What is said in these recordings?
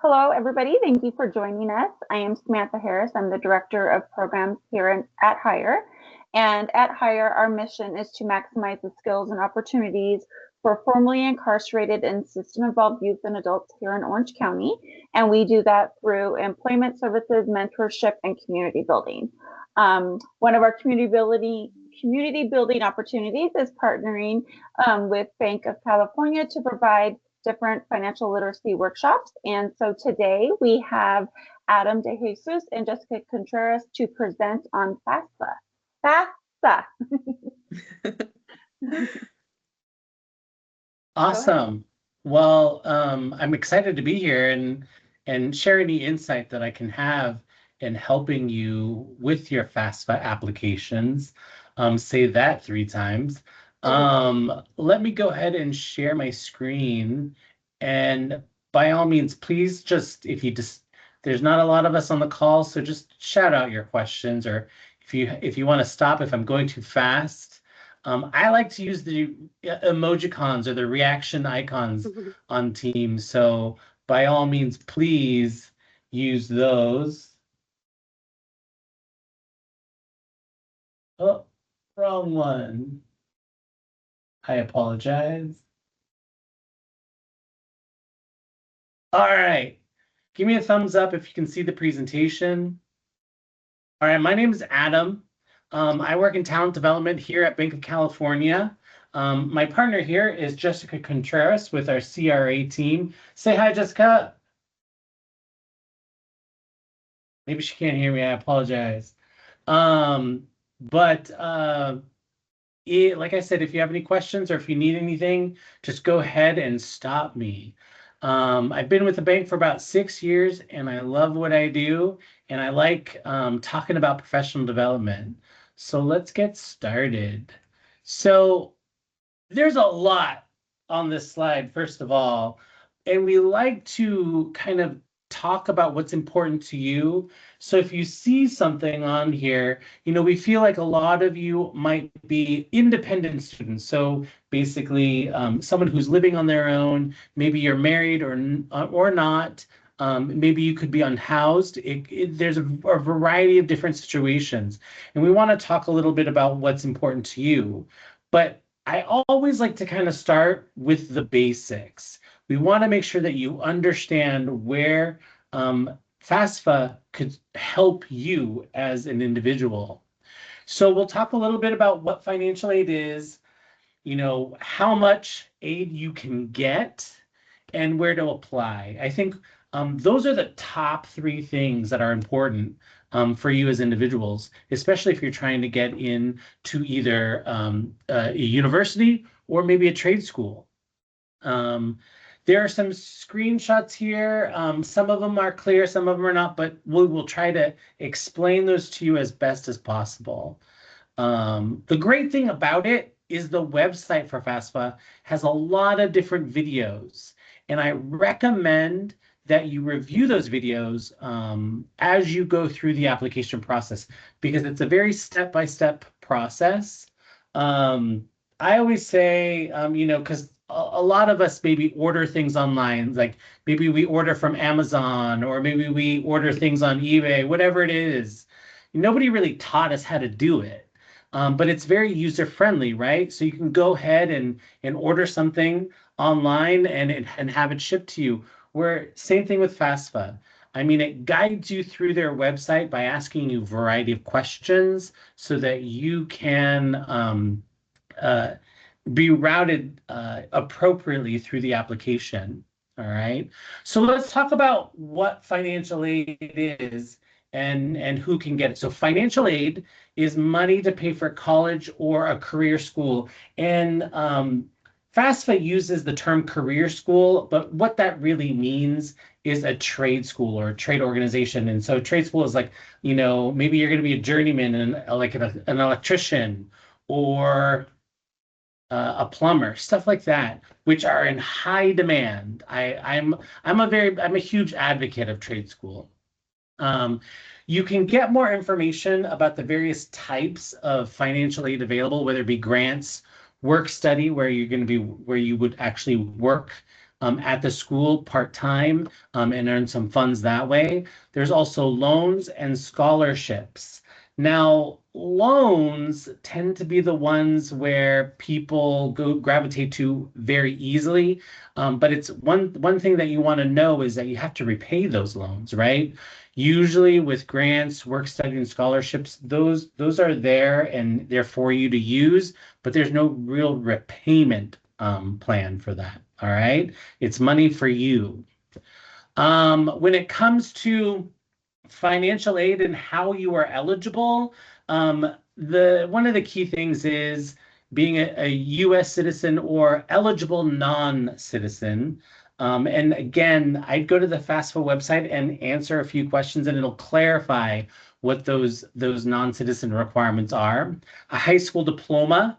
Hello, everybody. Thank you for joining us. I am Samantha Harris. I'm the Director of Programs here at Hire. And at Hire, our mission is to maximize the skills and opportunities for formerly incarcerated and system-involved youth and adults here in Orange County. And we do that through employment services, mentorship, and community building. One of our community building opportunities is partnering with Banc of California to provide different financial literacy workshops. And so today we have Adam De Jesus and Jessica Contreras to present on FAFSA. FAFSA. Awesome. Well, I'm excited to be here and share any insight that I can have in helping you with your FAFSA applications. Say that 3 times. Let me go ahead and share my screen. And by all means, please there's not a lot of us on the call, so just shout out your questions, or if you want to stop if I'm going too fast. I like to use the emojicons or the reaction icons on Teams. So by all means, please use those. Oh, wrong one. I apologize. All right. Give me a thumbs up if you can see the presentation. All right, my name is Adam. I work in talent development here at Banc of California. My partner here is Jessica Contreras with our CRA team. Say hi, Jessica. Maybe she can't hear me. I apologize. Like I said, if you have any questions or if you need anything, just go ahead and stop me. I've been with the bank for about 6 years, and I love what I do, and I like talking about professional development. So let's get started. So there's a lot on this slide, first of all, and we like to kind of talk about what's important to you. So if you see something on here, we feel like a lot of you might be independent students. So basically someone who's living on their own, maybe you're married or not, maybe you could be unhoused. There's a variety of different situations. And we want to talk a little bit about what's important to you. But I always like to kind of start with the basics. We want to make sure that you understand where FAFSA could help you as an individual. So we'll talk a little bit about what financial aid is, how much aid you can get, and where to apply. I think those are the top 3 things that are important for you as individuals, especially if you're trying to get into either a university or maybe a trade school. There are some screenshots here. Some of them are clear, some of them are not, but we will try to explain those to you as best as possible. The great thing about it is the website for FAFSA has a lot of different videos, and I recommend that you review those videos as you go through the application process, because it's a very step-by-step process. I always say, because a lot of us maybe order things online, like maybe we order from Amazon or maybe we order things on eBay, whatever it is. Nobody really taught us how to do it, but it's very user-friendly, right? So you can go ahead and order something online and have it shipped to you. Same thing with FAFSA. I mean, it guides you through their website by asking you a variety of questions so that you can be routed appropriately through the application. All right. So let's talk about what financial aid is and who can get it. So financial aid is money to pay for college or a career school. And FAFSA uses the term career school, but what that really means is a trade school or a trade organization. And so trade school is like, maybe you're going to be a journeyman and like an electrician or a plumber, stuff like that, which are in high demand. I'm a huge advocate of trade school. You can get more information about the various types of financial aid available, whether it be grants, work study, where you would actually work at the school part-time and earn some funds that way. There's also loans and scholarships. Now, loans tend to be the ones where people go gravitate to very easily. But it's one thing that you want to know is that you have to repay those loans, right? Usually with grants, work study, and scholarships, those are there and they're for you to use, but there's no real repayment plan for that. All right. It's money for you. When it comes to financial aid and how you are eligible, the one of the key things is being a U.S. citizen or eligible non-citizen. And again, I'd go to the FAFSA website and answer a few questions, and it'll clarify what those non-citizen requirements are. A high school diploma.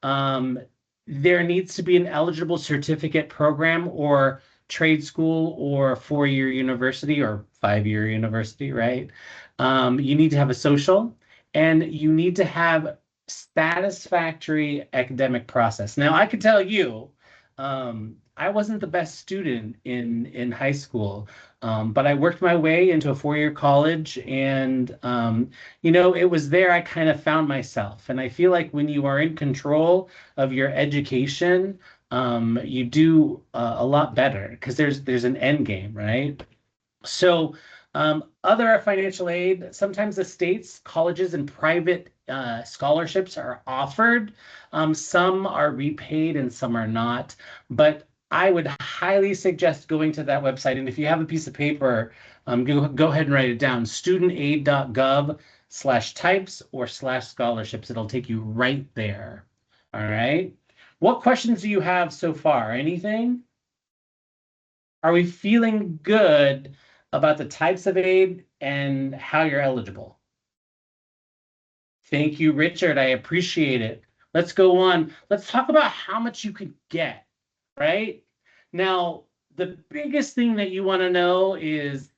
Um, there needs to be an eligible certificate program or trade school or four-year university or five-year university, right? You need to have a social and you need to have satisfactory academic process. Now, I can tell you, I wasn't the best student in high school, but I worked my way into a four-year college, and it was there I kind of found myself. And I feel like when you are in control of your education, you do a lot better because there's an end game, right? So, other financial aid, sometimes the states, colleges, and private scholarships are offered. Some are repaid and some are not. But I would highly suggest going to that website. And if you have a piece of paper, go ahead and write it down, studentaid.gov/types or /scholarships. It'll take you right there. All right. What questions do you have so far? Anything? Are we feeling good about the types of aid and how you're eligible? Thank you, Richard. I appreciate it. Let's go on. Let's talk about how much you could get, right? Now, the biggest thing that you want to know is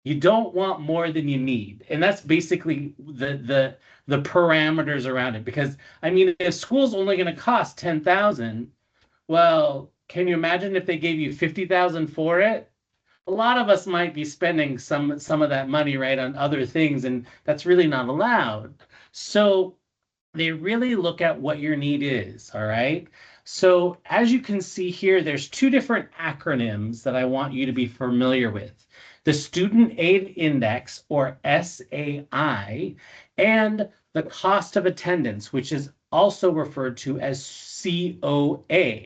you don't want more than you need. And that's basically the parameters around it. Because I mean, if school's only going to cost 10,000, well, can you imagine if they gave you 50,000 for it? A lot of us might be spending some of that money, right, on other things, and that's really not allowed. So they really look at what your need is, all right? So as you can see here, there's two different acronyms that I want you to be familiar with. The Student Aid Index, or SAI, and the cost of attendance, which is also referred to as COA,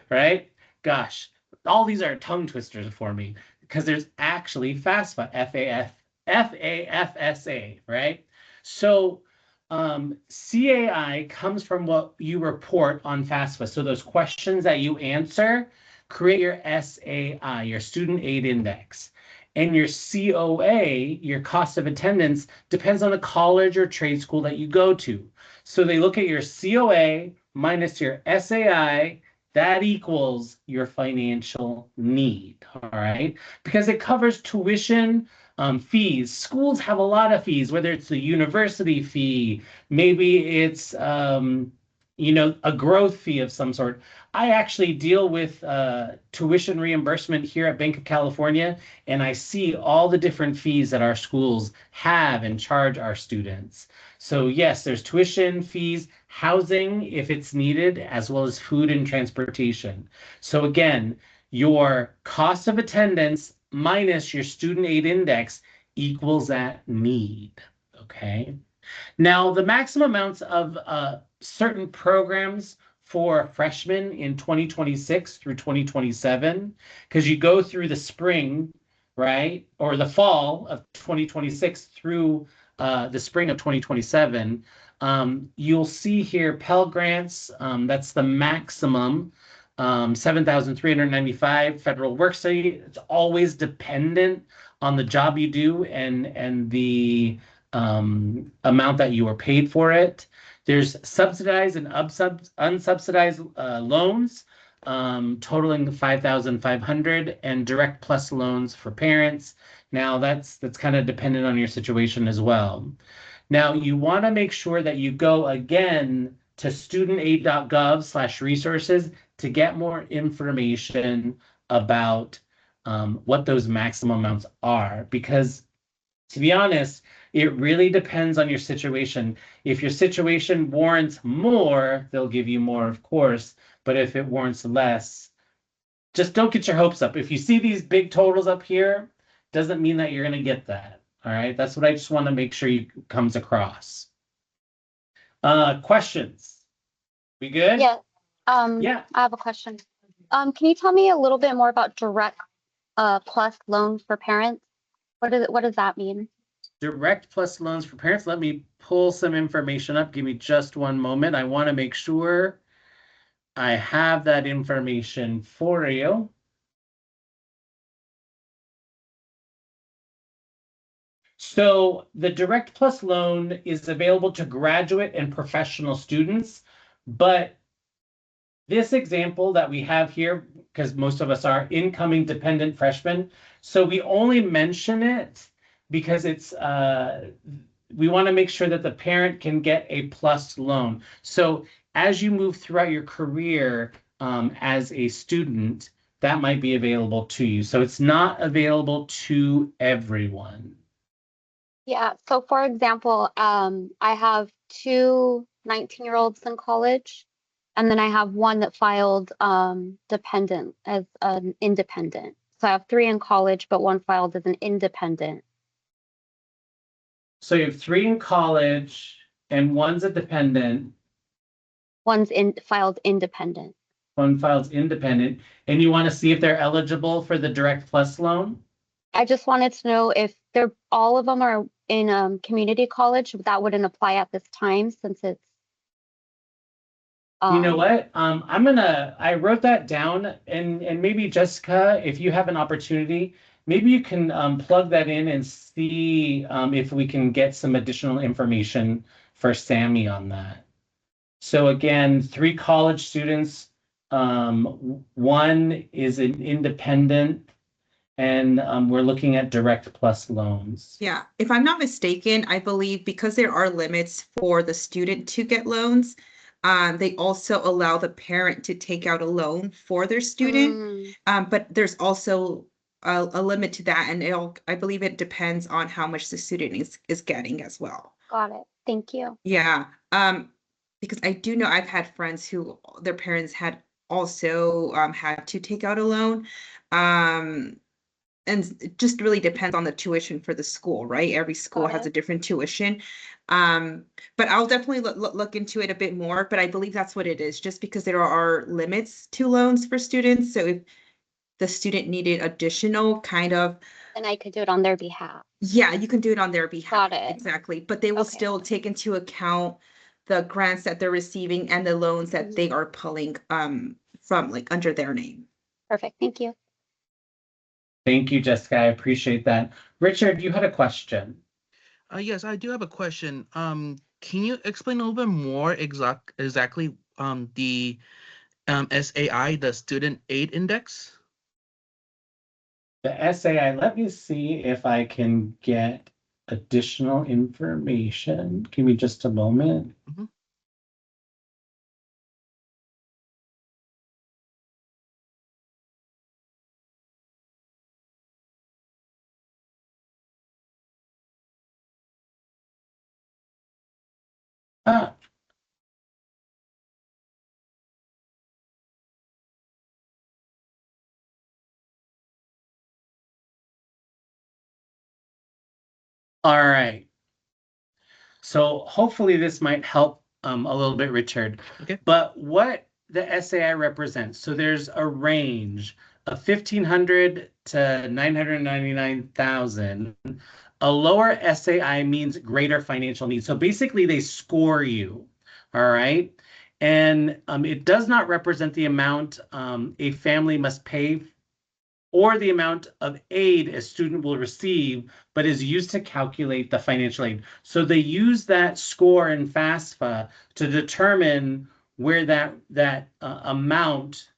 right? Gosh, all these are tongue twisters for me because there's actually FAFSA, FAFSA, right? So CAI comes from what you report on FAFSA. So those questions that you answer, create your SAI, your Student Aid Index. And your COA, your cost of attendance, depends on the college or trade school that you go to. So they look at your COA minus your SAI, that equals your financial need, all right? Because it covers tuition, fees. Schools have a lot of fees, whether it's a university fee, maybe it's a growth fee of some sort. I actually deal with tuition reimbursement here at Banc of California, and I see all the different fees that our schools have and charge our students. So yes, there's tuition fees, housing if it's needed, as well as food and transportation. So again, your cost of attendance minus your student aid index equals that need, okay? Now, the maximum amounts of certain programs for freshmen in 2026 through 2027, because you go through the spring, right, or the fall of 2026 through the spring of 2027, you'll see here Pell Grants, that's the maximum, 7,395 federal work study. It's always dependent on the job you do and the amount that you are paid for it. There's subsidized and unsubsidized loans, totaling 5,500, and direct plus loans for parents. Now that's kind of dependent on your situation as well. Now you want to make sure that you go again to studentaid.gov/resources to get more information about what those maximum amounts are, because to be honest, it really depends on your situation. If your situation warrants more, they'll give you more, of course. But if it warrants less, just don't get your hopes up. If you see these big totals up here, doesn't mean that you're going to get that. All right. That's what I just want to make sure you comes across. Questions? We good? Yeah. Yeah. I have a question. Can you tell me a little bit more about direct plus loans for parents? What does that mean? Direct plus loans for parents. Let me pull some information up. Give me just one moment. I want to make sure I have that information for you. So the Direct Plus loan is available to graduate and professional students, but this example that we have here, because most of us are incoming dependent freshmen, so we only mention it because it's we want to make sure that the parent can get a plus loan. So as you move throughout your career as a student, that might be available to you. So it's not available to everyone. Yeah. So for example, I have two 19-year-olds in college, and then I have one that filed dependent as an independent. So I have three in college, but one filed as an independent. So you have three in college and one's a dependent, One's filed independent. one files independent, and you want to see if they're eligible for the Direct Plus loan? I just wanted to know if they're all of them are in community college. That wouldn't apply at this time since it's You know what? I wrote that down, and maybe Jessica, if you have an opportunity, maybe you can plug that in and see if we can get some additional information for Sammy on that. So again, three college students, one is an independent, and we're looking at Direct Plus loans. Yeah, if I'm not mistaken, I believe because there are limits for the student to get loans, they also allow the parent to take out a loan for their student. But there's also a limit to that, and I believe it depends on how much the student is getting as well. Got it. Thank you. Yeah, because I do know I've had friends who their parents had also had to take out a loan. And it just really depends on the tuition for the school, right? Every school has a different tuition. But I'll definitely look into it a bit more, but I believe that's what it is, just because there are limits to loans for students. So if the student needed additional kind of, And I could do it on their behalf. yeah, you can do it on their behalf. Got it. Exactly. But they will Okay. still take into account the grants that they're receiving and the loans that they are pulling from like under their name. Perfect. Thank you. Thank you, Jessica. I appreciate that. Richard, you had a question. Yes, I do have a question. Can you explain a little bit more exactly the SAI, the Student Aid Index? The SAI, let me see if I can get additional information. Give me just a moment. Mhm. Ah, all right. So hopefully this might help a little bit, Richard. Okay. But what the SAI represents, so there's a range of 1,500 to 999,000. A lower SAI means greater financial needs. So basically they score you, all right? And it does not represent the amount a family must pay or the amount of aid a student will receive, but is used to calculate the financial aid. So they use that score in FAFSA to determine where that amount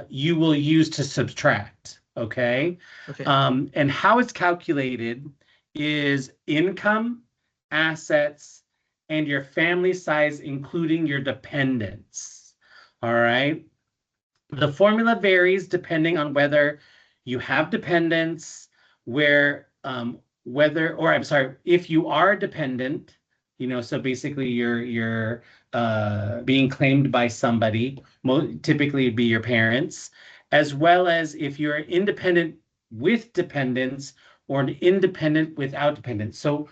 you will use to subtract. Okay. Okay. And how it's calculated is income, assets, and your family size, including your dependents. All right. The formula varies depending on whether you have dependents, if you are a dependent, so basically you're being claimed by somebody, typically it'd be your parents, as well as if you're independent with dependents or an independent without dependents. So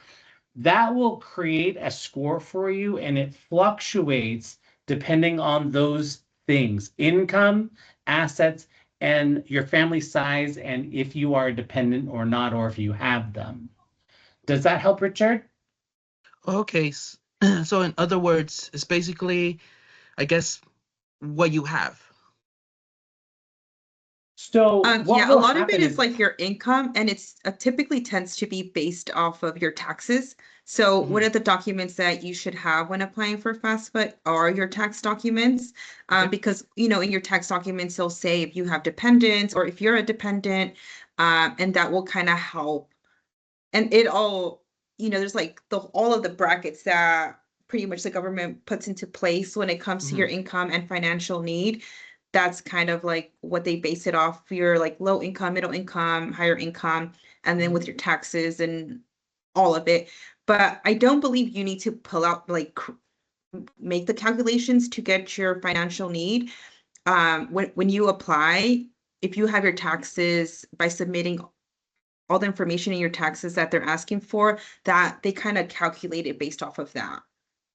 that will create a score for you, and it fluctuates depending on those things: income, assets, and your family size, and if you are dependent or not, or if you have them. Does that help, Richard? Okay, so in other words, it's basically, I guess, what you have. So what Yeah, a will lot of it happen is like your income, and it's typically tends to be based off of your taxes. So one of the documents that you should have when applying for FAFSA are your tax documents, Okay. because in your tax documents they'll say if you have dependents or if you're a dependent, and that will kind of help. And it all, there's like all of the brackets that pretty much the government puts into place when it comes to your income and financial need. That's kind of like what they base it off. Your like low income, middle income, higher income, and then with your taxes and all of it. But I don't believe you need to pull out like make the calculations to get your financial need. When you apply, if you have your taxes by submitting all the information in your taxes that they're asking for, that they kind of calculate it based off of that.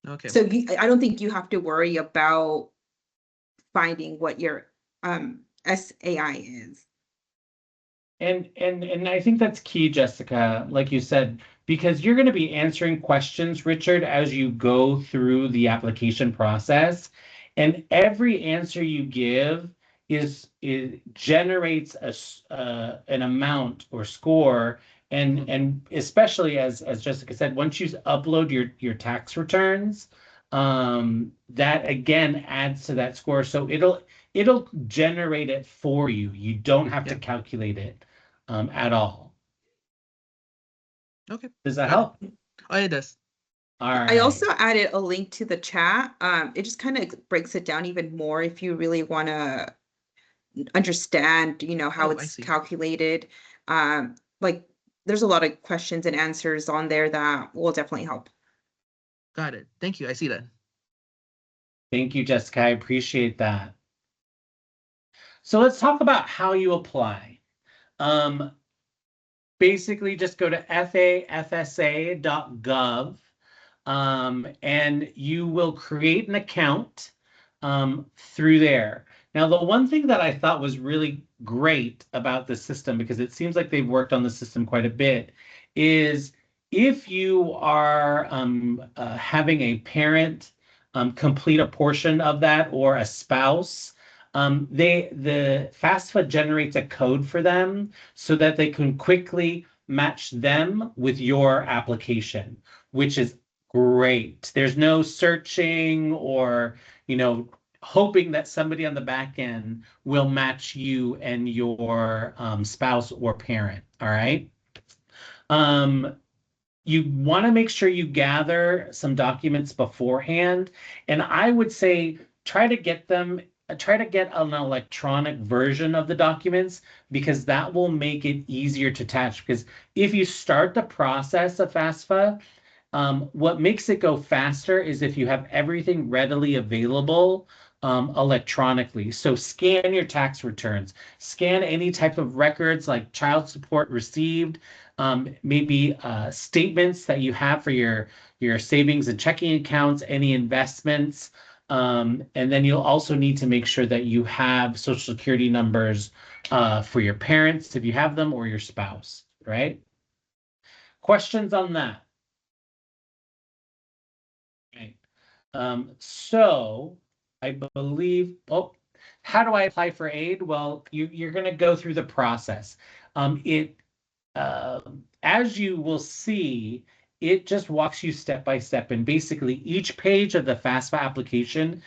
Okay. So I don't think you have to worry about finding what your SAI is. And I think that's key, Jessica, like you said, because you're going to be answering questions, Richard, as you go through the application process. And every answer you give generates an amount or score. And especially as Jessica said, once you upload your tax returns, that again adds to that score. So it'll generate it for you. You don't have to calculate it at all. Okay. Does that Got help? it. Oh, it does. All right. I also added a link to the chat. It just kind of breaks it down even more if you really want to understand, how it's calculated. Like there's a lot of questions and answers on there that will definitely help. Got it. Thank you. I see that. Thank you, Jessica. I appreciate that. So let's talk about how you apply. Basically, just go to fafsa.gov, and you will create an account through there. Now, the one thing that I thought was really great about the system, because it seems like they've worked on the system quite a bit, is if you are having a parent complete a portion of that, or a spouse, the FAFSA generates a code for them so that they can quickly match them with your application, which is great. There's no searching or, hoping that somebody on the back end will match you and your spouse or parent. All right. You want to make sure you gather some documents beforehand. And I would say try to get an electronic version of the documents, because that will make it easier to attach. Because if you start the process of FAFSA, what makes it go faster is if you have everything readily available electronically. So scan your tax returns, scan any type of records like child support received, maybe statements that you have for your savings and checking accounts, any investments. And then you'll also need to make sure that you have Social Security numbers for your parents, if you have them, or your spouse, right? Questions on that? Right. So I believe, how do I apply for aid? Well, you're going to go through the process. As you will see, it just walks you step by step, and basically each page of the FAFSA application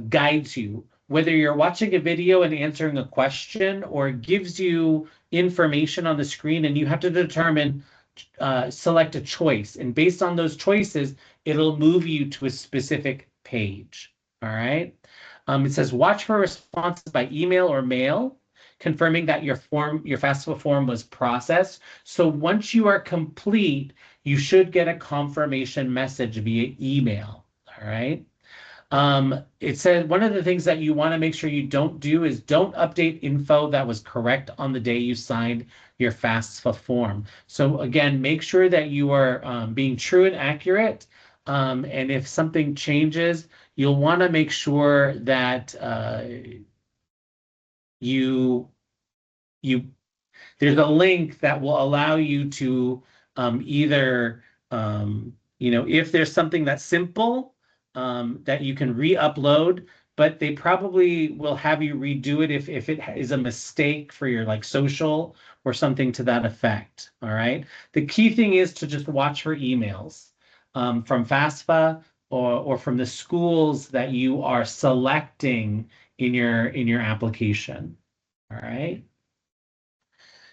guides you, whether you're watching a video and answering a question, or it gives you information on the screen and you have to determine, select a choice, and based on those choices, it'll move you to a specific page. All right. It says watch for responses by email or mail, confirming that your FAFSA form was processed. So once you are complete, you should get a confirmation message via email. All right. It says one of the things that you want to make sure you don't do is don't update info that was correct on the day you signed your FAFSA form. So again, make sure that you are being true and accurate. And if something changes, you'll want to make sure that you there's a link that will allow you to either if there's something that's simple that you can re-upload, but they probably will have you redo it if it is a mistake for your like social or something to that effect. All right. The key thing is to just watch for emails from FAFSA or from the schools that you are selecting in your application. All right.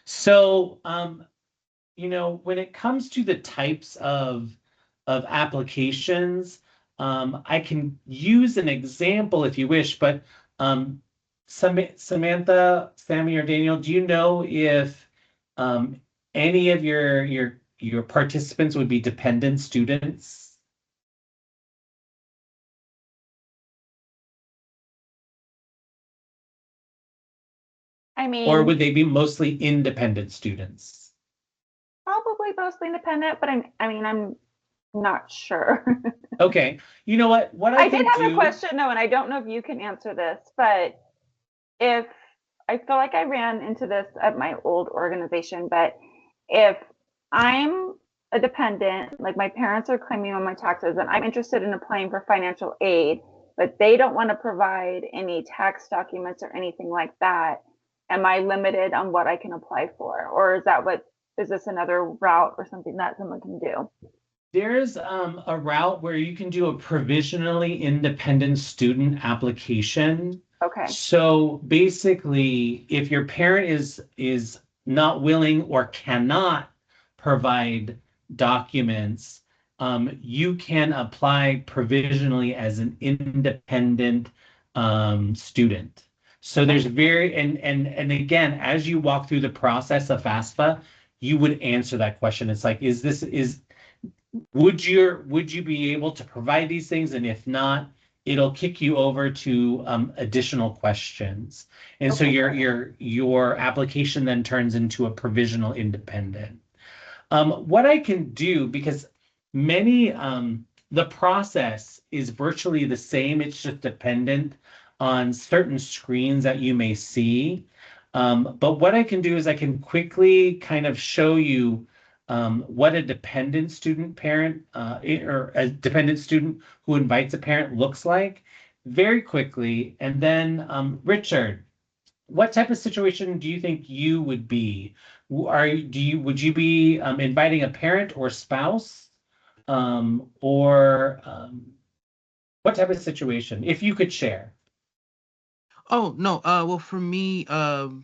So, when it comes to the types of applications, I can use an example if you wish, but Samantha, Sammy, or Daniel, do you know if any of your participants would be dependent students? I Or mean, would they be mostly independent students? probably mostly independent, but I'm not sure. Okay, you know what I I did can have a do. question though, and I don't know if you can answer this, but if I feel like I ran into this at my old organization, but if I'm a dependent, like my parents are claiming on my taxes, and I'm interested in applying for financial aid, but they don't want to provide any tax documents or anything like that, am I limited on what I can apply for? Or is this another route or something that someone can do? There's a route where you can do a provisionally independent student application. Okay. So basically, if your parent is not willing or cannot provide documents, you can apply provisionally as an independent student. So there's and again, as you walk through the process of FAFSA, you would answer that question. It's like, would you be able to provide these things? And if not, it'll kick you over to additional questions. And so your application then turns into a provisional independent. What I can do, because the process is virtually the same, it's just dependent on certain screens that you may see. But what I can do is I can quickly kind of show you what a dependent student parent or a dependent student who invites a parent looks like very quickly. And then Richard, what type of situation do you think you would be? Would you be inviting a parent or spouse? Or what type of situation, if you could share? Oh no. Well, for me, for me,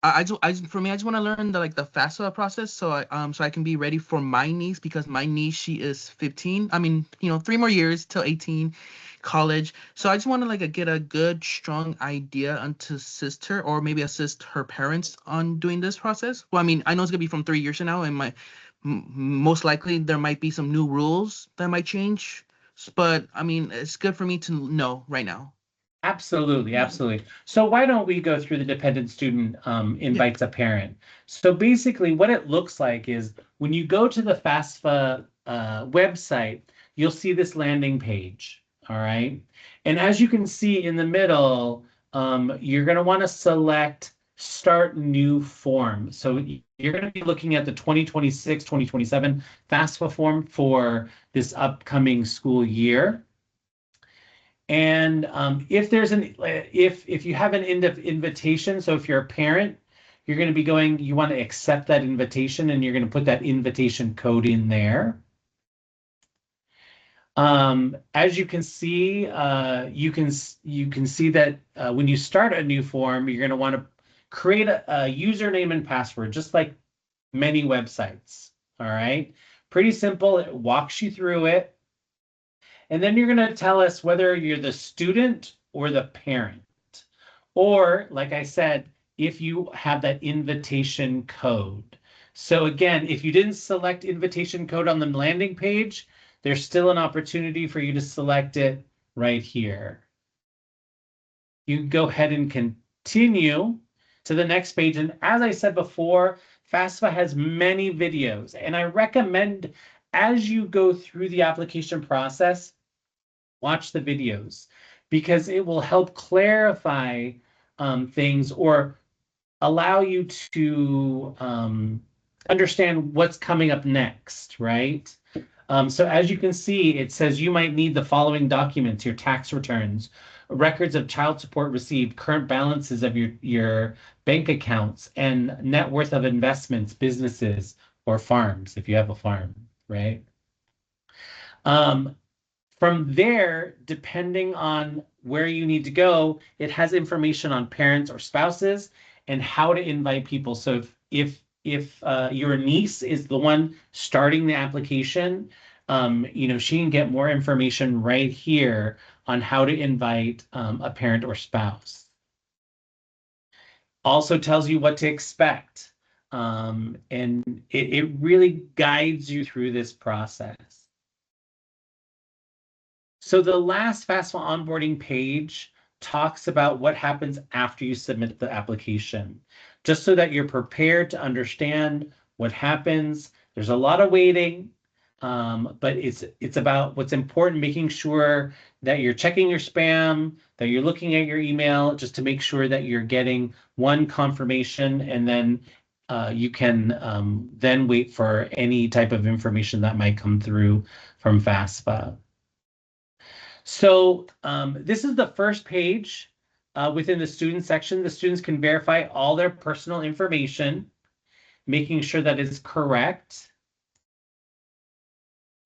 I just want to learn the FAFSA process, so I can be ready for my niece, because my niece, she is 15. I mean, 3 more years till 18, college. So I just want to get a good, strong idea and to assist her, or maybe assist her parents on doing this process. Well, I mean, I know it's gonna be from 3 years from now, and most likely there might be some new rules that might change. But I mean, it's good for me to know right now. Absolutely, absolutely. So why don't we go through the dependent student Yeah. invites a parent? So basically what it looks like is when you go to the FAFSA website, you'll see this landing page, all right? And as you can see in the middle, you're going to want to select Start New Form. So you're going to be looking at the 2026-2027 FAFSA form for this upcoming school year. And if you have an invitation, so if you're a parent, you're going to be you want to accept that invitation, and you're going to put that invitation code in there. As you can see, you can see that when you start a new form, you're going to want to create a username and password, just like many websites. All right, pretty simple. It walks you through it. And then you're going to tell us whether you're the student or the parent. Or, like I said, if you have that invitation code. So again, if you didn't select invitation code on the landing page, there's still an opportunity for you to select it right here. You can go ahead and continue to the next page. And as I said before, FAFSA has many videos, and I recommend as you go through the application process, watch the videos because it will help clarify things or allow you to understand what's coming up next, right? So as you can see, it says you might need the following documents: your tax returns, records of child support received, current balances of your bank accounts, and net worth of investments, businesses, or farms, if you have a farm, right? From there, depending on where you need to go, it has information on parents or spouses and how to invite people. So if your niece is the one starting the application, she can get more information right here on how to invite a parent or spouse. Also tells you what to expect, and it really guides you through this process. So the last FAFSA onboarding page talks about what happens after you submit the application, just so that you're prepared to understand what happens. There's a lot of waiting, but it's about what's important, making sure that you're checking your spam, that you're looking at your email, just to make sure that you're getting one confirmation, and then you can then wait for any type of information that might come through from FAFSA. So this is the first page within the student section. The students can verify all their personal information, making sure that it's correct.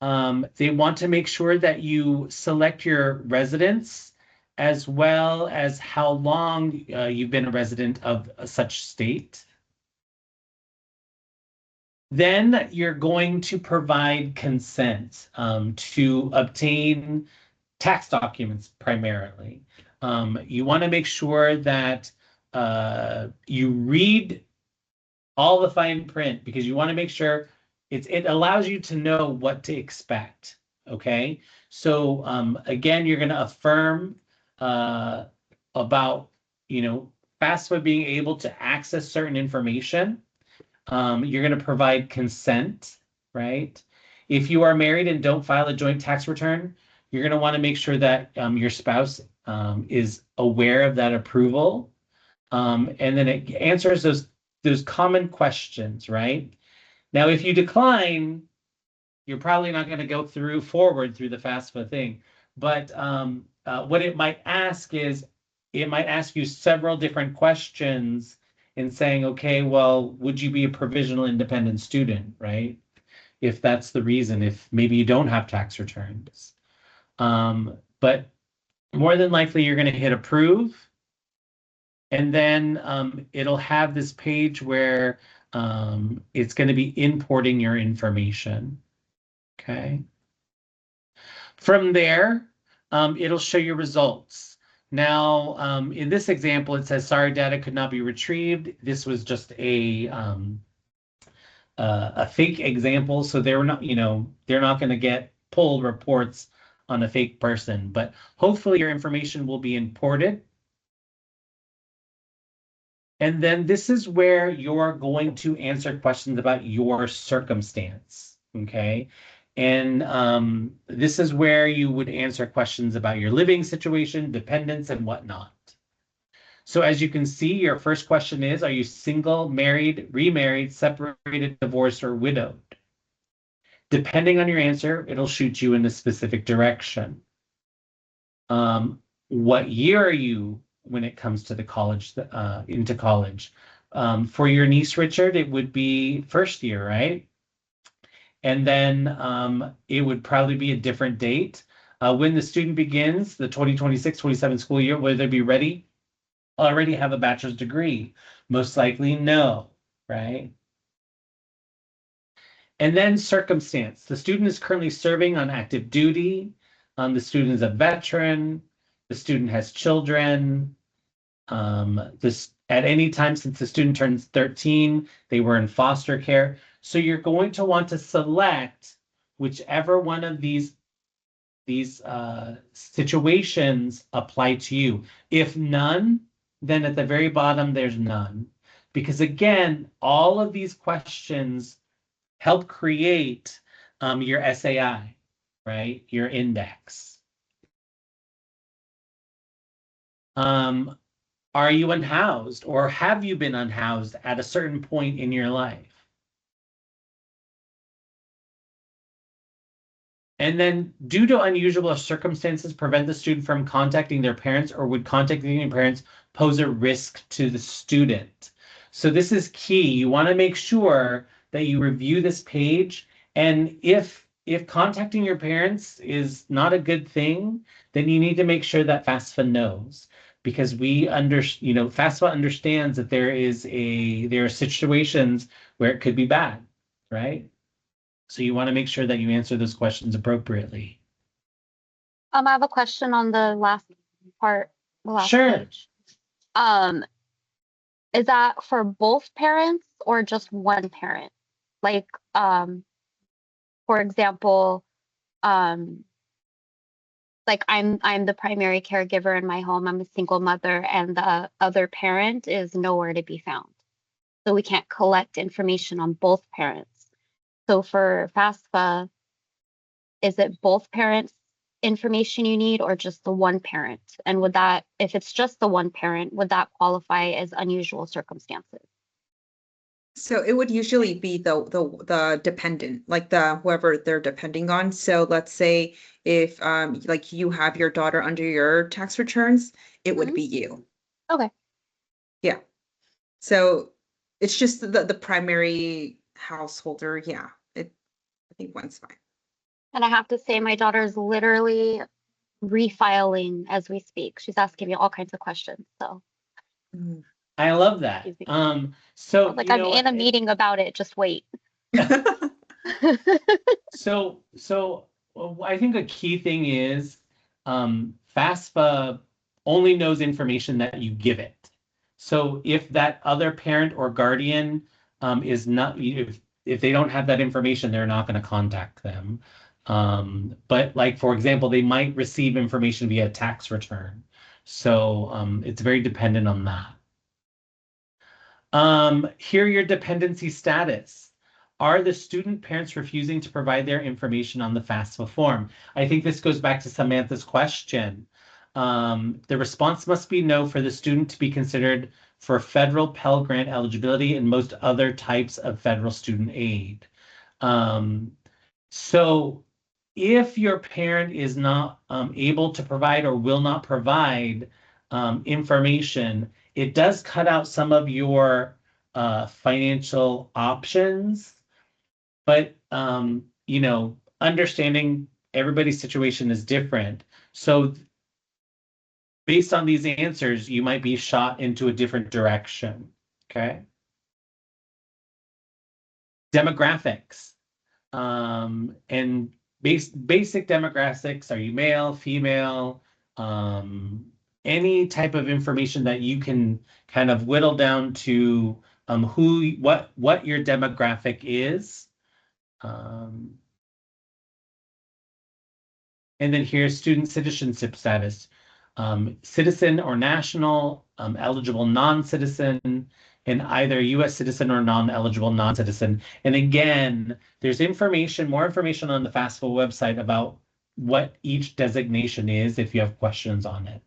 They want to make sure that you select your residence as well as how long you've been a resident of such state. Then you're going to provide consent to obtain tax documents primarily. You want to make sure that you read all the fine print because you want to make sure it allows you to know what to expect. Okay, so again, you're going to affirm about FAFSA being able to access certain information. You're going to provide consent, right? If you are married and don't file a joint tax return, you're going to want to make sure that your spouse is aware of that approval. And then it answers those common questions, right? Now, if you decline, you're probably not going to go forward through the FAFSA thing. But what it might ask is, it might ask you several different questions in saying, okay, well, would you be a provisional independent student, right? If that's the reason, if maybe you don't have tax returns. But more than likely, you're going to hit approve. And then it'll have this page where it's going to be importing your information. Okay. From there, it'll show you results. Now, in this example, it says, sorry, data could not be retrieved. This was just a fake example. So they're not going to get pull reports on a fake person, but hopefully your information will be imported. And then this is where you're going to answer questions about your circumstance, okay? And this is where you would answer questions about your living situation, dependents, and whatnot. So as you can see, your first question is, are you single, married, remarried, separated, divorced, or widowed? Depending on your answer, it'll shoot you in a specific direction. What year are you when it comes to the college, into college? For your niece, Richard, it would be first year, right? And then it would probably be a different date. When the student begins the 2026-27 school year, will they be ready? Already have a bachelor's degree? Most likely no, right? And then circumstance. The student is currently serving on active duty. The student is a veteran. The student has children. At any time since the student turns 13, they were in foster care. So you're going to want to select whichever one of these situations apply to you. If none, then at the very bottom, there's none. Because again, all of these questions help create your SAI, right? Your index. Are you unhoused, or have you been unhoused at a certain point in your life? And then, due to unusual circumstances, prevent the student from contacting their parents, or would contacting their parents pose a risk to the student? So this is key. You want to make sure that you review this page. And if contacting your parents is not a good thing, then you need to make sure that FAFSA knows, because FAFSA understands that there are situations where it could be bad, right? So you want to make sure that you answer those questions appropriately. I have a question on the last part, the last Sure. page. Is that for both parents or just one parent? Like, for example, like I'm the primary caregiver in my home. I'm a single mother, and the other parent is nowhere to be found. So we can't collect information on both parents. So for FAFSA, is it both parents information you need or just the one parent? And would that, if it's just the one parent, would that qualify as unusual circumstances? So it would usually be the dependent, like whoever they're depending on. So let's say if like you have your daughter under your tax returns, it would be you. Okay. Yeah. So it's just the primary householder. Yeah. I think one's fine. And I have to say, my daughter is literally refiling as we speak. She's asking me all kinds of questions. So I love that. Easy. So like I'm in a meeting about it. Just wait. So I think a key thing is FAFSA only knows information that you give it. So if that other parent or guardian is not, if they don't have that information, they're not going to contact them. But like, for example, they might receive information via tax return. So it's very dependent on that. Here, your dependency status. Are the student parents refusing to provide their information on the FAFSA form? I think this goes back to Samantha's question. The response must be no for the student to be considered for federal Pell Grant eligibility and most other types of federal student aid. So if your parent is not able to provide or will not provide information, it does cut out some of your financial options. But understanding everybody's situation is different. So based on these answers, you might be shot into a different direction. Okay. Demographics. And basic demographics, are you male, female, any type of information that you can kind of whittle down to what your demographic is. And then here's student citizenship status. Citizen or national, eligible non-citizen, and either U.S. citizen or non-eligible non-citizen. And again, there's more information on the FAFSA website about what each designation is if you have questions on it.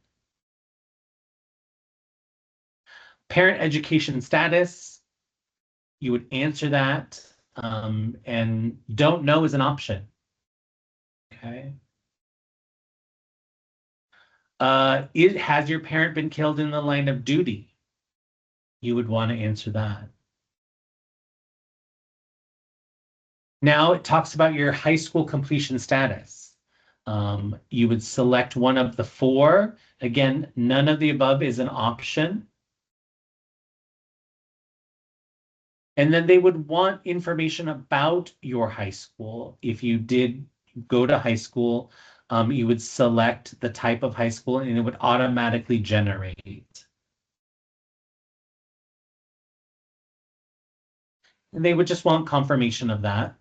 Parent education status, you would answer that, and don't know is an option. Okay. Has your parent been killed in the line of duty? You would want to answer that. Now it talks about your high school completion status. You would select one of the four. Again, none of the above is an option. And then they would want information about your high school. If you did go to high school, you would select the type of high school and it would automatically generate. And they would just want confirmation of that.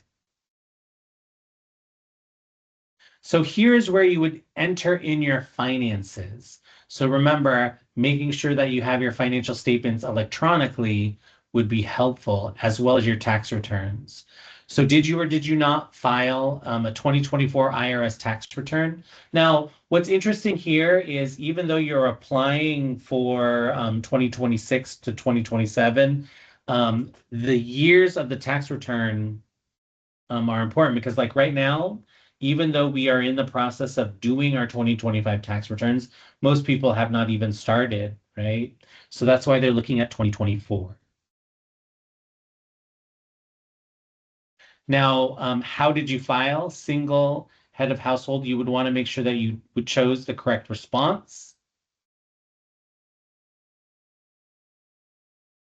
So here's where you would enter in your finances. So remember, making sure that you have your financial statements electronically would be helpful, as well as your tax returns. So did you or did you not file a 2024 IRS tax return? Now, what's interesting here is even though you're applying for 2026 to 2027, the years of the tax return are important because like right now, even though we are in the process of doing our 2025 tax returns, most people have not even started, right? So that's why they're looking at 2024. Now, how did you file? Single head of household, you would want to make sure that you would chose the correct response.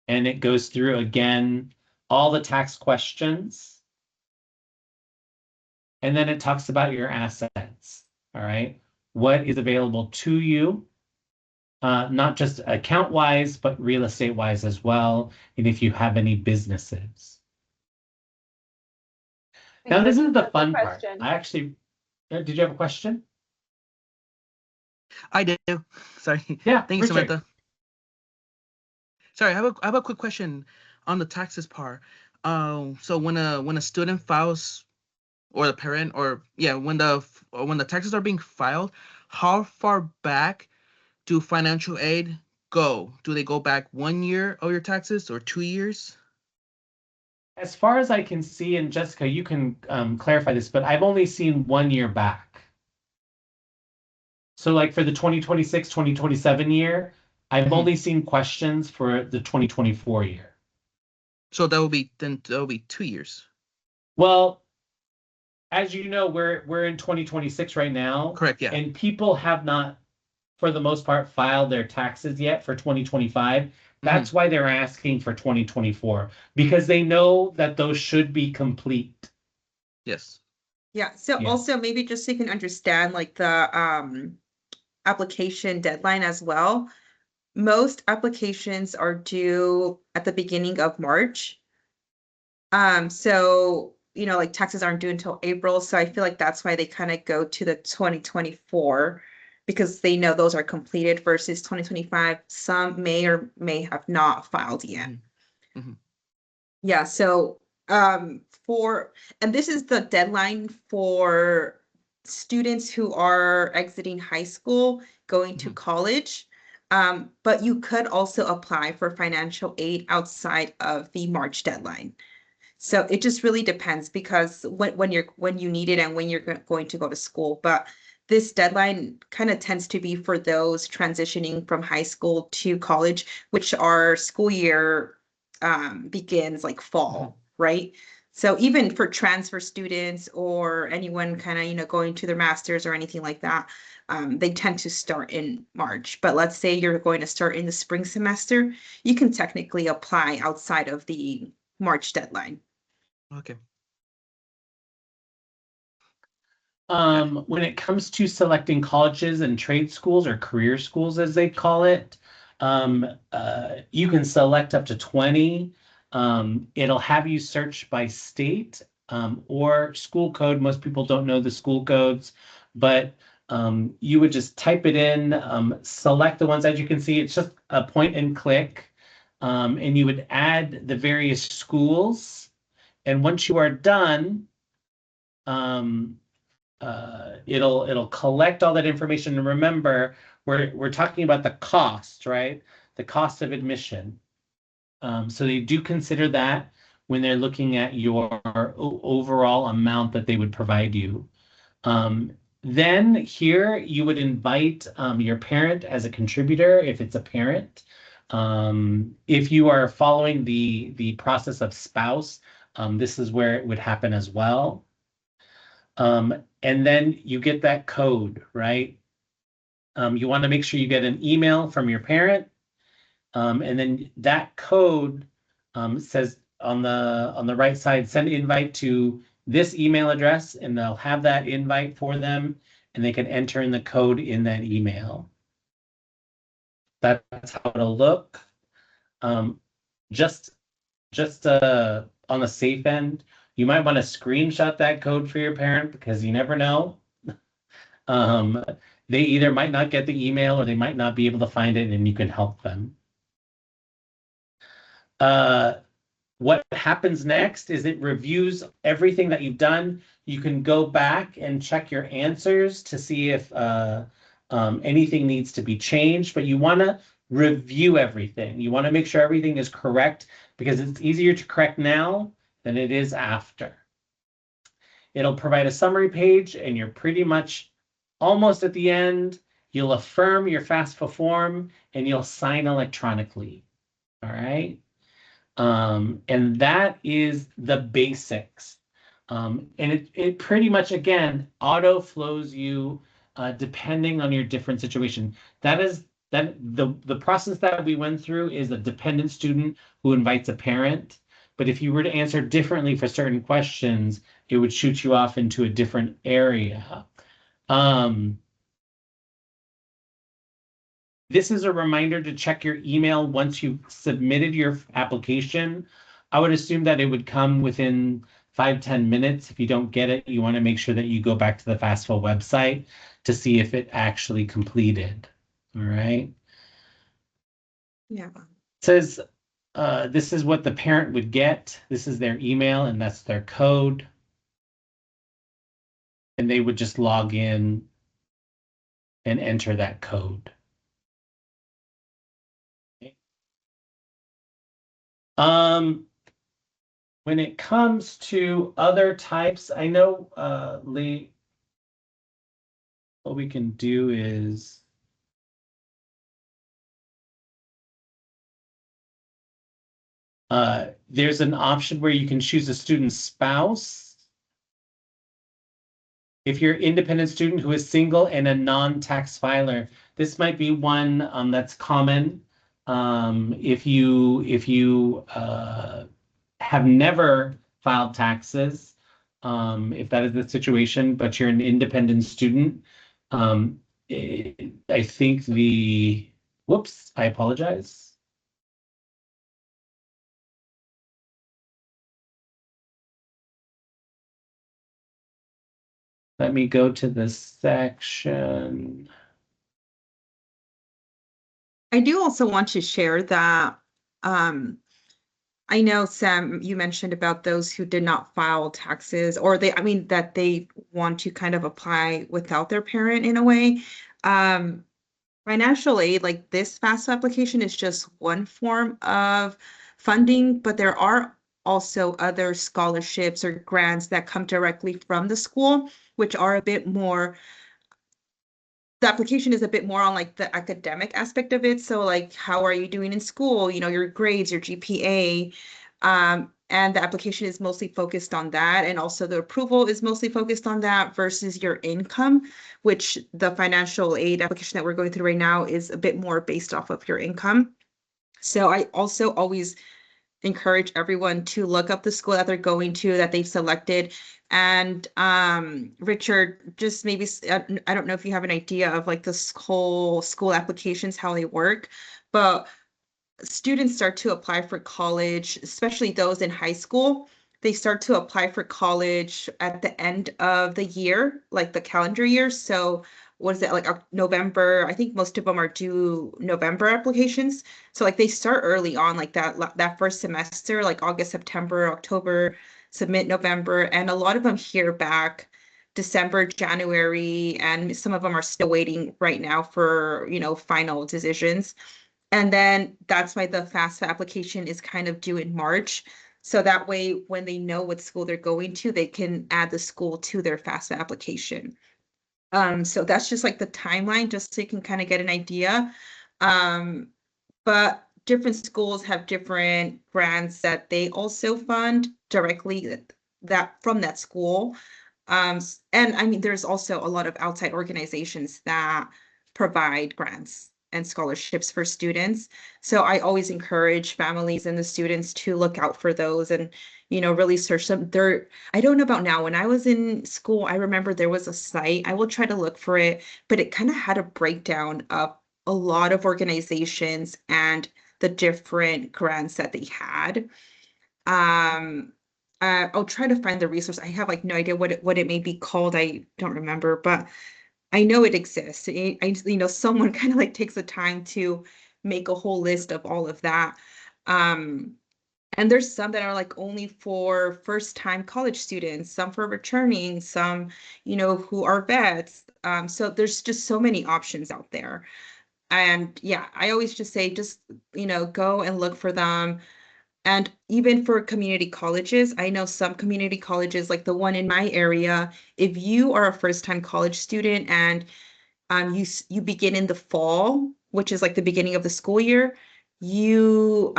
And it goes through again, all the tax questions. And then it talks about your assets, all right? What is available to you, not just account-wise, but real estate-wise as well, and if you have any businesses. Now, this is the fun part. I actually, did you have a question? I do. Sorry. Yeah, Thank you, Samantha. Sorry, I have a quick question on the taxes part. So when a student files, or the parent, or yeah, when the taxes are being filed, how far back do financial aid go? Do they go back 1 year of your taxes or 2 years? As far as I can see, and Jessica, you can clarify this, but I've only seen 1 year back. So like for the 2026, 2027 year, I've only seen questions for the 2024 year. So that will be 2 years. Well, as you know, we're in 2026 right now. Correct, yeah. And people have not, for the most part, filed their taxes yet for 2025. That's why they're asking for 2024, because they know that those should be complete. Yes. Yeah. So Yeah. also maybe just so you can understand like the application deadline as well. Most applications are due at the beginning of March. So like taxes aren't due until April. So I feel like that's why they kind of go to the 2024 because they know those are completed versus 2025. Some may or may have not filed yet. Yeah, so and this is the deadline for students who are exiting high school, going to college. But you could also apply for financial aid outside of the March deadline. So it just really depends because when you need it and when you're going to go to school. But this deadline kind of tends to be for those transitioning from high school to college, which our school year begins like fall, right? So even for transfer students or anyone kind of going to their masters or anything like that, they tend to start in March. But let's say you're going to start in the spring semester, you can technically apply outside of the March deadline. Okay. When it comes to selecting colleges and trade schools or career schools, as they call it, you can select up to 20. It'll have you search by state or school code. Most people don't know the school codes, but you would just type it in, select the ones. As you can see, it's just a point and click, and you would add the various schools. And once you are done, it'll collect all that information. And remember, we're talking about the cost, right? The cost of admission. So they do consider that when they're looking at your overall amount that they would provide you. Then here you would invite your parent as a contributor if it's a parent. If you are following the process of spouse, this is where it would happen as well. And then you get that code, right? You want to make sure you get an email from your parent. And then that code says on the right side, send invite to this email address, and they'll have that invite for them. and they can enter in the code in that email. That's how it'll look. Just on the safe end, you might want to screenshot that code for your parent because you never know. They either might not get the email or they might not be able to find it, and you can help them. What happens next is it reviews everything that you've done. You can go back and check your answers to see if anything needs to be changed, but you want to review everything. You want to make sure everything is correct because it's easier to correct now than it is after. It'll provide a summary page, and you're pretty much almost at the end. You'll affirm your FAFSA form, and you'll sign electronically. All right? And that is the basics. And it pretty much, again, auto flows you depending on your different situation. The process that we went through is a dependent student who invites a parent. But if you were to answer differently for certain questions, it would shoot you off into a different area. This is a reminder to check your email once you've submitted your application. I would assume that it would come within 5-10 minutes. If you don't get it, you want to make sure that you go back to the FAFSA website to see if it actually completed. All right. Yeah. It says this is what the parent would get. This is their email, and that's their code. And they would just log in and enter that code. When it comes to other types, I know, Lee, what we can do is there's an option where you can choose a student's spouse. If you're an independent student who is single and a non-tax filer, this might be one that's common. If you have never filed taxes, if that is the situation, but you're an independent student, I think whoops, I apologize. Let me go to this section. I do also want to share that I know, Sam, you mentioned about those who did not file taxes, or that they want to kind of apply without their parent in a way. Financial aid, like this FAFSA application, is just one form of funding, but there are also other scholarships or grants that come directly from the school, which are a bit more, the application is a bit more on like the academic aspect of it. So like, how are you doing in school? You know, your grades, your GPA. And the application is mostly focused on that. And also the approval is mostly focused on that versus your income, which the financial aid application that we're going through right now is a bit more based off of your income. So I also always encourage everyone to look up the school that they're going to, that they've selected. And Richard, just maybe, I don't know if you have an idea of like the whole school applications, how they work, but students start to apply for college, especially those in high school. They start to apply for college at the end of the year, like the calendar year. So what is it, like November? I think most of them are due November applications. So like they start early on, like that first semester, like August, September, October, submit November, and a lot of them hear back December, January, and some of them are still waiting right now for, final decisions. And then that's why the FAFSA application is kind of due in March. So that way, when they know what school they're going to, they can add the school to their FAFSA application. So that's just like the timeline, just so you can kind of get an idea. But different schools have different grants that they also fund directly that from that school. And I mean, there's also a lot of outside organizations that provide grants and scholarships for students. So I always encourage families and the students to look out for those and, really search them. I don't know about now. When I was in school, I remember there was a site. I will try to look for it, but it kind of had a breakdown of a lot of organizations and the different grants that they had. I'll try to find the resource. I have like no idea what it may be called. I don't remember, but I know it exists. Someone kind of like takes the time to make a whole list of all of that. And there's some that are like only for first-time college students, some for returning, some, who are vets. So there's just so many options out there. And yeah, I always just say, just, go and look for them. And even for community colleges, I know some community colleges, like the one in my area, if you are a first-time college student and you begin in the fall, which is like the beginning of the school year, you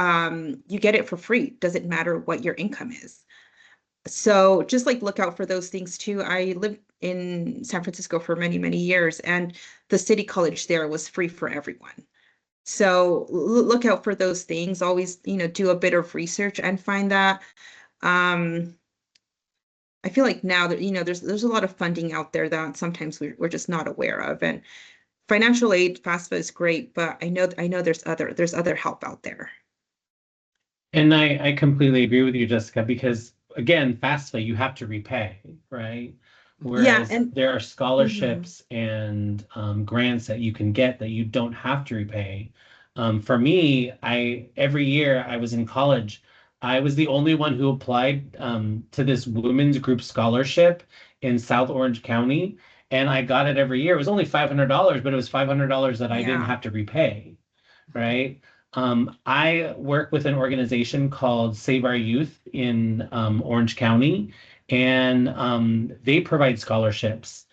get it for free. Doesn't matter what your income is. So just like look out for those things too. I lived in San Francisco for many, many years, and the city college there was free for everyone. So look out for those things. Always, do a bit of research and find that. I feel like now that, there's a lot of funding out there that sometimes we're just not aware of. And financial aid, FAFSA is great, but I know there's other help out there. And I completely agree with you, Jessica, because again, FAFSA, you have to repay, right? Whereas and there are scholarships and grants that you can get that you don't have to repay. For me, every year I was in college, I was the only one who applied to this women's group scholarship in South Orange County, and I got it every year. It was only $500, but it was $500 that I didn't have to repay, right? I work with an organization called Save Our Youth in Orange County, and they provide scholarships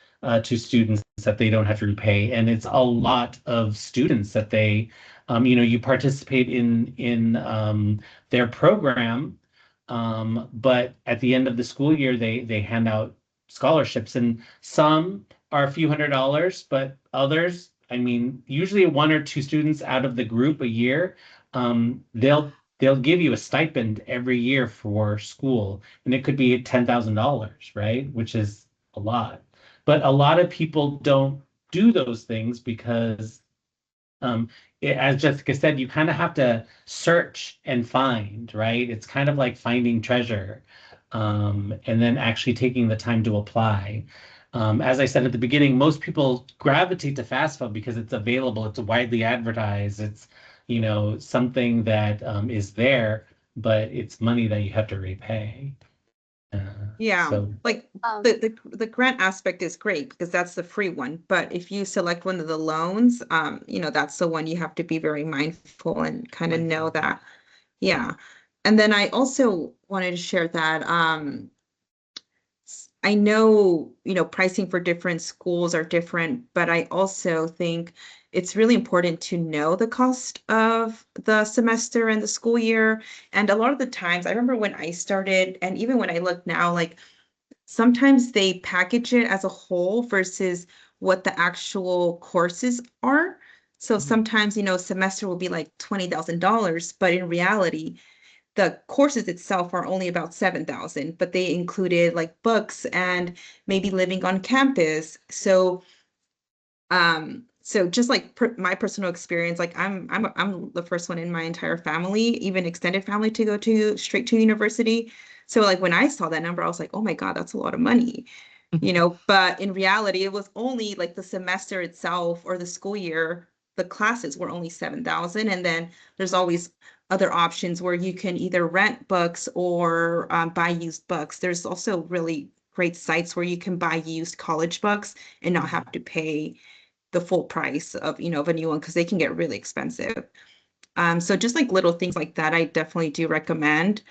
to students that they don't have to repay. And it's a lot of students that you participate in their program, but at the end of the school year, they hand out scholarships, and some are a few $100s, but others, I mean, usually one or two students out of the group a year, they'll give you a stipend every year for school, and it could be $10,000, right? Which is a lot. But a lot of people don't do those things because, as Jessica said, you kind of have to search and find, right? It's kind of like finding treasure, and then actually taking the time to apply. As I said at the beginning, most people gravitate to FAFSA because it's available, it's widely advertised, it's something that is there, but it's money that you have to repay. Yeah, So like the grant aspect is great because that's the free one. But if you select one of the loans, that's the one you have to be very mindful and kind of know that. Yeah. And then I also wanted to share that I know, pricing for different schools are different, but I also think it's really important to know the cost of the semester and the school year. And a lot of the times, I remember when I started, and even when I look now, like sometimes they package it as a whole versus what the actual courses are. So sometimes, semester will be like $20,000, but in reality, the courses itself are only about 7,000, but they included like books and maybe living on campus. So just like my personal experience, like I'm the first one in my entire family, even extended family, to go straight to university. So like when I saw that number, I was like, oh my God, that's a lot of money. But in reality, it was only like the semester itself or the school year, the classes were only 7,000. And then there's always other options where you can either rent books or buy used books. There's also really great sites where you can buy used college books and not have to pay the full price of, of a new one, because they can get really expensive. So just like little things like that, I definitely do recommend.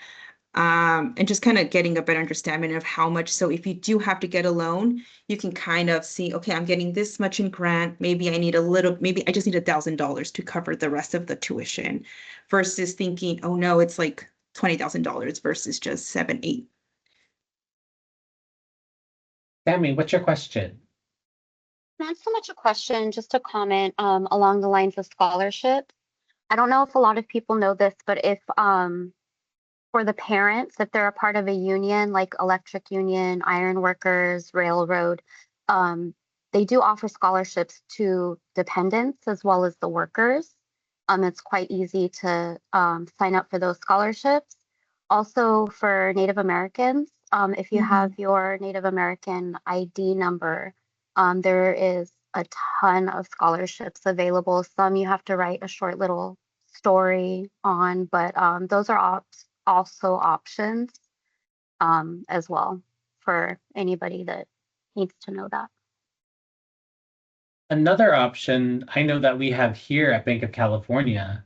And just kind of getting a better understanding of how much. So if you do have to get a loan, you can kind of see, okay, I'm getting this much in grant. Maybe I just need $1,000 to cover the rest of the tuition, versus thinking, oh no, it's like $20,000 versus just 7, 8. Sammy, what's your question? Not so much a question, just a comment along the lines of scholarships. I don't know if a lot of people know this, but if for the parents, if they're a part of a union like electric union, iron workers, railroad, um, they do offer scholarships to dependents as well as the workers. It's quite easy to sign up for those scholarships. Also for Native Americans, if you have your Native American ID number, there is a ton of scholarships available. Some you have to write a short little story on, but those are also options as well for anybody that needs to know that. Another option I know that we have here at Banc of California,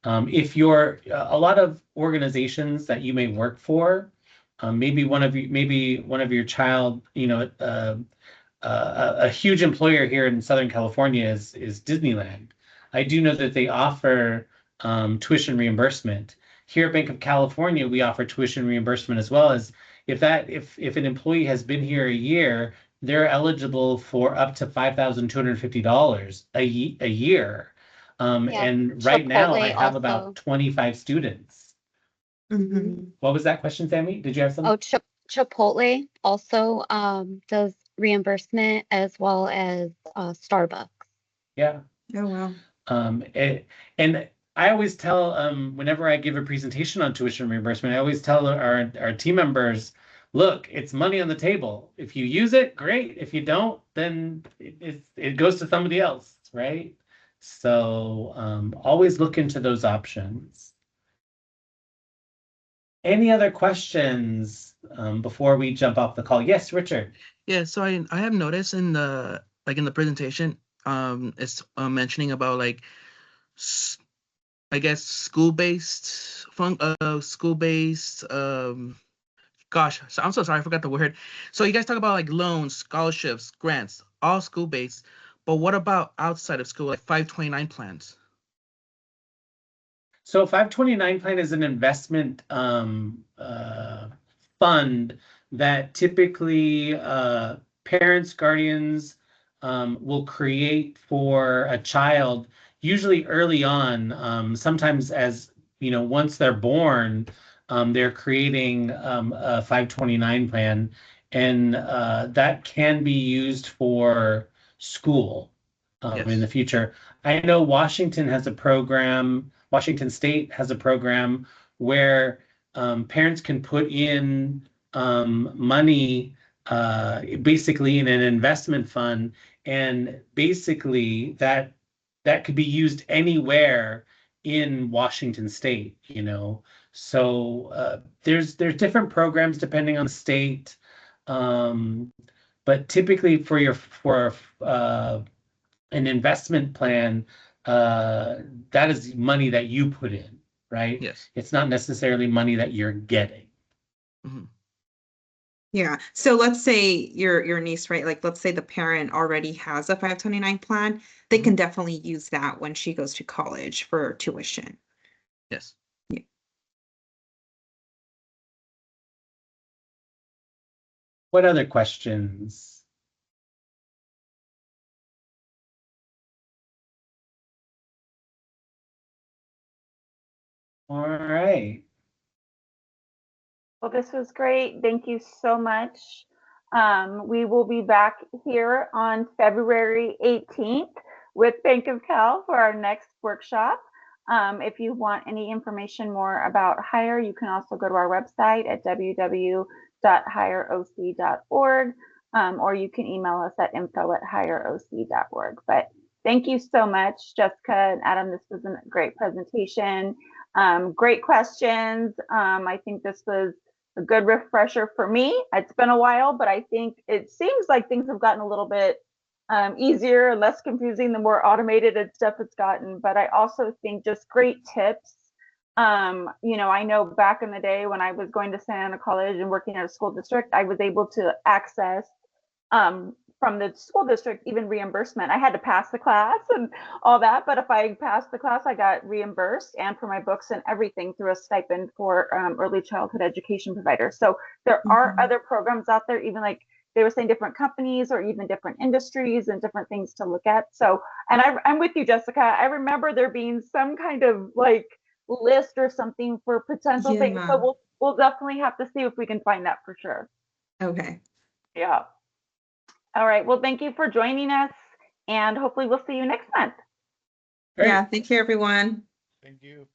if you're a lot of organizations that you may work for, maybe one of your child, a huge employer here in Southern California is Disneyland. I do know that they offer tuition reimbursement. Here at Banc of California, we offer tuition reimbursement as well as if an employee has been here a year, they're eligible for up to $5,250 a year. Yeah, And right now I Chipotle have also. about 25 students. Mm-hmm. What was that question, Sammy? Did you have something? Oh, Chipotle also does reimbursement as well as Starbucks. Yeah. Oh, wow. And I always tell, whenever I give a presentation on tuition reimbursement, I always tell our team members, look, it's money on the table. If you use it, great. If you don't, then it goes to somebody else, right? So always look into those options. Any other questions before we jump off the call? Yes, Richard. Yeah, so I have noticed in the presentation, it's mentioning about like I guess school-based gosh, so I'm so sorry, I forgot the word. So you guys talk about like loans, scholarships, grants, all school-based, but what about outside of school, like 529 plans? So 529 plan is an investment fund that typically parents, guardians will create for a child, usually early on. Sometimes once they're born, they're creating a 529 plan, and that can be used for school in the Yes. future. I know Washington State has a program where parents can put in money basically in an investment fund, and basically that could be used anywhere in Washington State, So there's different programs depending on the state. But typically for an investment plan, that is money that you put in, right? Yes. It's not necessarily money that you're getting. Mm-hmm. Yeah. So let's say your niece, right? Like let's say the parent already has a 529 plan. They can definitely use that when she goes to college for tuition. Yes. Yeah. What other questions? All right. Well, this was great. Thank you so much. We will be back here on February 18th with Banc of Cal for our next workshop. If you want any information more about Hire, you can also go to our website at www.hireoc.org, or you can email us at info@hireoc.org. But thank you so much, Jessica and Adam. This was a great presentation. Great questions. I think this was a good refresher for me. It's been a while, but I think it seems like things have gotten a little bit easier and less confusing the more automated and stuff it's gotten. But I also think just great tips. I know back in the day when I was going to Santa Ana College and working at a school district, I was able to access from the school district even reimbursement. I had to pass the class and all that, but if I passed the class, I got reimbursed, and for my books and everything through a stipend for early childhood education providers. So there are other programs out there, even like they were saying different companies or even different industries and different things to look at. So, and I'm with you, Jessica. I remember there being some kind of like list or something for potential things. Yeah. So we'll definitely have to see if we can find that for sure. Okay. Yeah. All right. Well, thank you for joining us, and hopefully we'll see you next month. Great. Yeah. Thank you, everyone. Thank you.